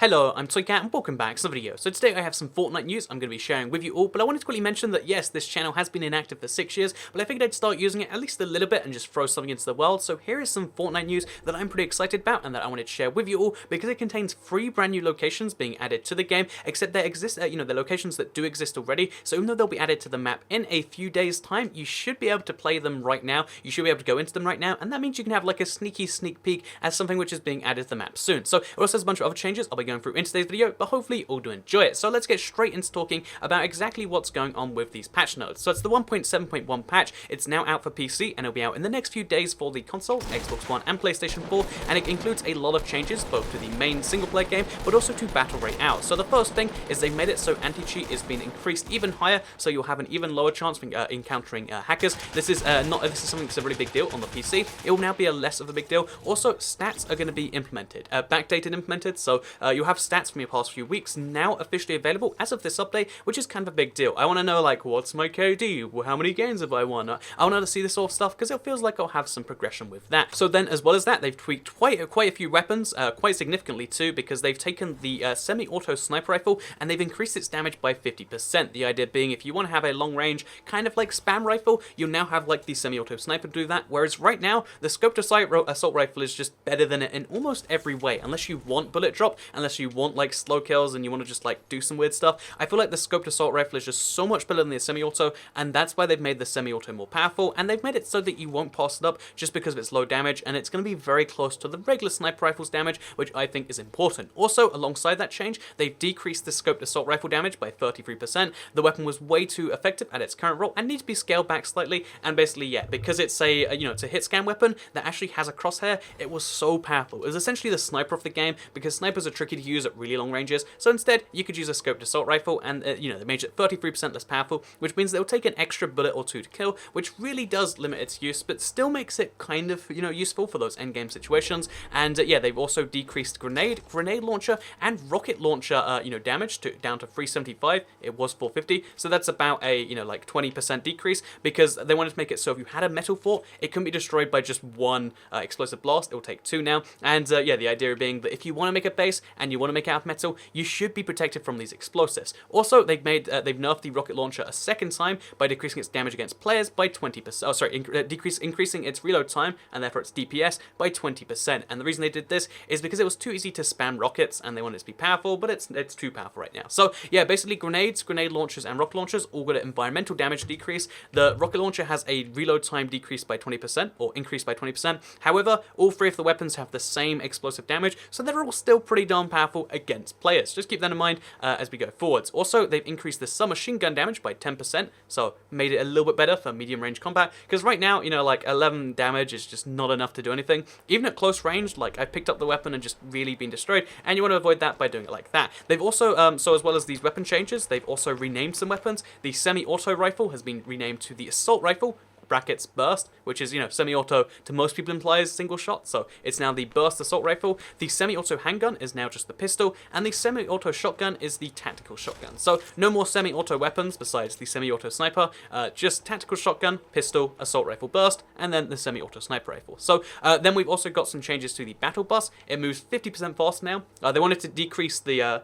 Hello, I'm Toycat and welcome back to the video. So today I have some Fortnite news I'm going to be sharing with you all, but I wanted to quickly mention that yes, this channel has been inactive for 6 years, but I figured I'd start using it at least a little bit and just throw something into the world. So here is some Fortnite news that I'm pretty excited about and that I wanted to share with you all because it contains 3 brand new locations being added to the game, except there exist, the locations that do exist already. So even though they'll be added to the map in a few days time, you should be able to play them right now. You should be able to go into them right now, and that means you can have like a sneaky sneak peek as something which is being added to the map soon. So it also has a bunch of other changes I'll be going through in today's video, but hopefully you all do enjoy it. So let's get straight into talking about exactly what's going on with these patch notes. So it's the 1.7.1 patch. It's now out for PC and it'll be out in the next few days for the console, Xbox One and PlayStation 4, and it includes a lot of changes both to the main single player game but also to Battle Royale. So the first thing is they made it so anti-cheat is being increased even higher, so you'll have an even lower chance of encountering hackers. This is something that's a really big deal on the PC. It will now be a less of a big deal. Also, stats are going to be implemented, backdated implemented, so you'll have stats from your past few weeks now officially available as of this update, which is kind of a big deal. I want to know, like, what's my KD? Well, how many games have I won? I want to see this sort of stuff because it feels like I'll have some progression with that. So then, as well as that, they've tweaked quite a few weapons, quite significantly too, because they've taken the semi-auto sniper rifle and they've increased its damage by 50%. The idea being, if you want to have a long range, kind of like spam rifle, you'll now have like the semi-auto sniper do that, whereas right now, the scoped assault rifle is just better than it in almost every way, unless you want bullet drop, unless you want like slow kills and you want to just like do some weird stuff. I feel like the scoped assault rifle is just so much better than the semi-auto, and that's why they've made the semi-auto more powerful, and they've made it so that you won't pass it up just because of its low damage, and it's going to be very close to the regular sniper rifle's damage, which I think is important. Also, alongside that change, they've decreased the scoped assault rifle damage by 33%. The weapon was way too effective at its current role and needs to be scaled back slightly, and basically, yeah, because it's a it's a hit scan weapon that actually has a crosshair, it was so powerful. It was essentially the sniper of the game because snipers are tricky to use at really long ranges, so instead you could use a scoped assault rifle, and they made it 33% less powerful, which means they'll take an extra bullet or two to kill, which really does limit its use, but still makes it kind of useful for those endgame situations. And yeah, they've also decreased grenade launcher, and rocket launcher damage down to 375. It was 450, so that's about a like 20% decrease, because they wanted to make it so if you had a metal fort, it couldn't be destroyed by just one explosive blast. It will take 2 now. And yeah, the idea being that if you want to make a base and you want to make it out of metal, you should be protected from these explosives. Also, they've nerfed the rocket launcher a second time by decreasing its damage against players by 20%. Oh, sorry, increasing its reload time and therefore its DPS by 20%. And the reason they did this is because it was too easy to spam rockets and they wanted it to be powerful, but it's too powerful right now. So yeah, basically grenade launchers and rocket launchers all got an environmental damage decrease. The rocket launcher has a reload time decreased by 20% or increased by 20%. However, all 3 of the weapons have the same explosive damage, so they're all still pretty darn powerful against players. Just keep that in mind as we go forwards. Also, they've increased the submachine gun damage by 10%, so made it a little bit better for medium range combat, because right now, like 11 damage is just not enough to do anything. Even at close range, like I've picked up the weapon and just really been destroyed, and you want to avoid that by doing it like that. They've also, so as well as these weapon changes, they've also renamed some weapons. The semi-auto rifle has been renamed to the assault rifle, brackets burst, which is semi-auto to most people implies single shot, so it's now the burst assault rifle. The semi-auto handgun is now just the pistol, and the semi-auto shotgun is the tactical shotgun. So no more semi-auto weapons besides the semi-auto sniper, just tactical shotgun, pistol, assault rifle burst, and then the semi-auto sniper rifle. So then we've also got some changes to the battle bus. It moves 50% faster now. They wanted to decrease the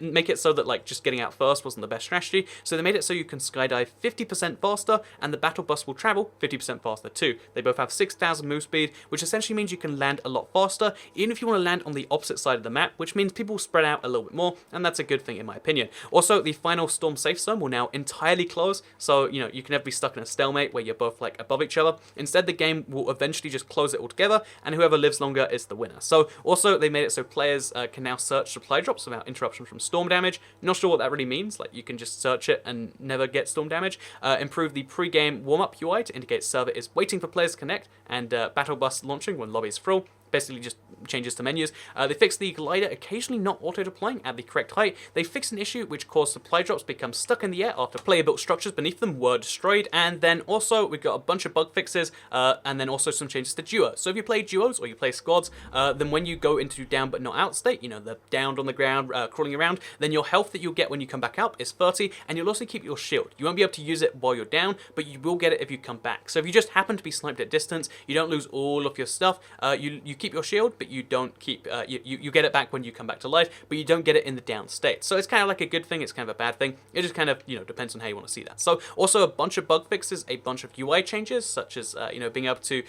make it so that like just getting out first wasn't the best strategy, so they made it so you can skydive 50% faster, and the battle bus will travel 50% faster too. They both have 6,000 move speed, which essentially means you can land a lot faster, even if you want to land on the opposite side of the map, which means people spread out a little bit more, and that's a good thing in my opinion. Also, the final storm safe zone will now entirely close, so you can never be stuck in a stalemate where you're both like above each other. Instead, the game will eventually just close it all together, and whoever lives longer is the winner. So also, they made it so players can now search supply drops without interruption from storm damage. Not sure what that really means, like you can just search it and never get storm damage. Improve the pre-game warm-up UI to indicate server is waiting for players to connect, and battle bus launching when lobby is full. Basically just changes to menus. They fixed the glider occasionally not auto-deploying at the correct height. They fixed an issue which caused supply drops to become stuck in the air after player-built structures beneath them were destroyed. And then also we've got a bunch of bug fixes, and then also some changes to duos. So if you play duos or you play squads, then when you go into down but not out state, they're downed on the ground, crawling around, then your health that you'll get when you come back up is 30, and you'll also keep your shield. You won't be able to use it while you're down, but you will get it if you come back. So if you just happen to be sniped at distance, you don't lose all of your stuff. You keep your shield, but you don't keep, you get it back when you come back to life, but you don't get it in the down state. So it's kind of like a good thing, it's kind of a bad thing. It just kind of, depends on how you want to see that. So also a bunch of bug fixes, a bunch of UI changes, such as, being able to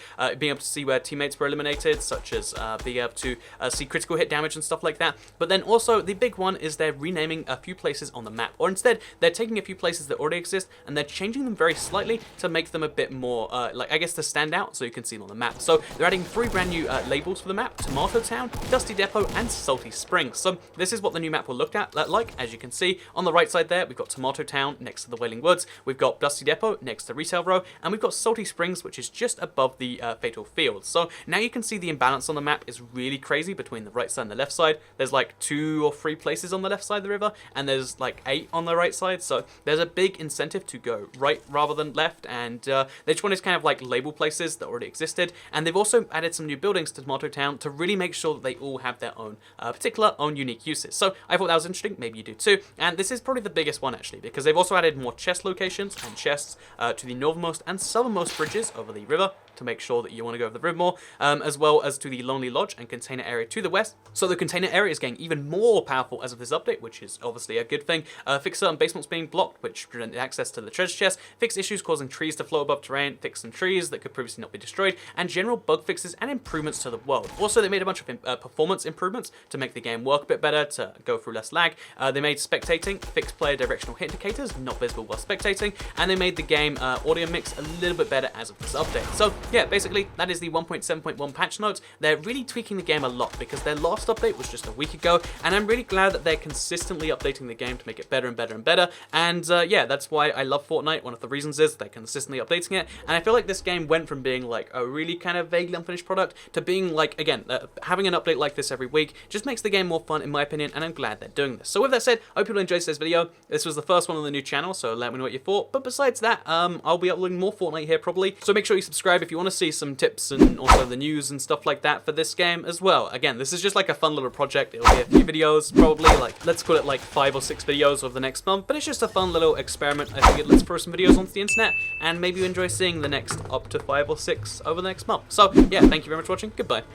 see where teammates were eliminated, such as being able to see critical hit damage and stuff like that. But then also the big one is they're renaming a few places on the map, or instead they're taking a few places that already exist and they're changing them very slightly to make them a bit more, to stand out so you can see them on the map. So they're adding 3 brand new labels for the map: Tomato Town, Dusty Depot, and Salty Springs. So this is what the new map will look at like. As you can see on the right side there, we've got Tomato Town next to the Wailing Woods, we've got Dusty Depot next to Retail Row, and we've got Salty Springs, which is just above the Fatal Field. So now you can see the imbalance on the map is really crazy between the right side and the left side. There's like 2 or 3 places on the left side of the river, and there's like 8 on the right side. So there's a big incentive to go right rather than left, and they just wanted to kind of like label places that already existed. And they've also added some new buildings to Tomato Town to really make sure that they all have their own unique uses. So I thought that was interesting. Maybe you do too. And this is probably the biggest one actually, because they've also added more chest locations and chests to the northernmost and southernmost bridges over the river to make sure that you want to go over the river more, as well as to the Lonely Lodge and container area to the west. So the container area is getting even more powerful as of this update, which is obviously a good thing. Fix certain basements being blocked, which prevent access to the treasure chest. Fix issues causing trees to float above terrain. Fix some trees that could previously not be destroyed, and general bug fixes and improvements to the world. Also, they made a bunch of performance improvements to make the game work a bit better, to go through less lag. They made spectating, fixed player directional hit indicators, not visible while spectating, and they made the game audio mix a little bit better as of this update. So yeah, basically that is the 1.7.1 patch notes. They're really tweaking the game a lot because their last update was just a week ago, and I'm really glad that they're consistently updating the game to make it better and better and better. And yeah, that's why I love Fortnite. One of the reasons is they're consistently updating it, and I feel like this game went from being like a really kind of vaguely unfinished product to being like, again, having an update like this every week just makes the game more fun in my opinion, and I'm glad they're doing this. So with that said, I hope you all enjoyed today's video. This was the first one on the new channel, so let me know what you thought. But besides that, I'll be uploading more Fortnite here probably, so make sure you subscribe if you want to see some tips and also the news and stuff like that for this game as well. Again, this is just like a fun little project. It'll be a few videos, probably like, let's call it like 5 or 6 videos over the next month, but it's just a fun little experiment. I figured let's throw some videos onto the internet, and maybe you enjoy seeing the next up to 5 or 6 over the next month. So yeah, thank you very much for watching. Goodbye.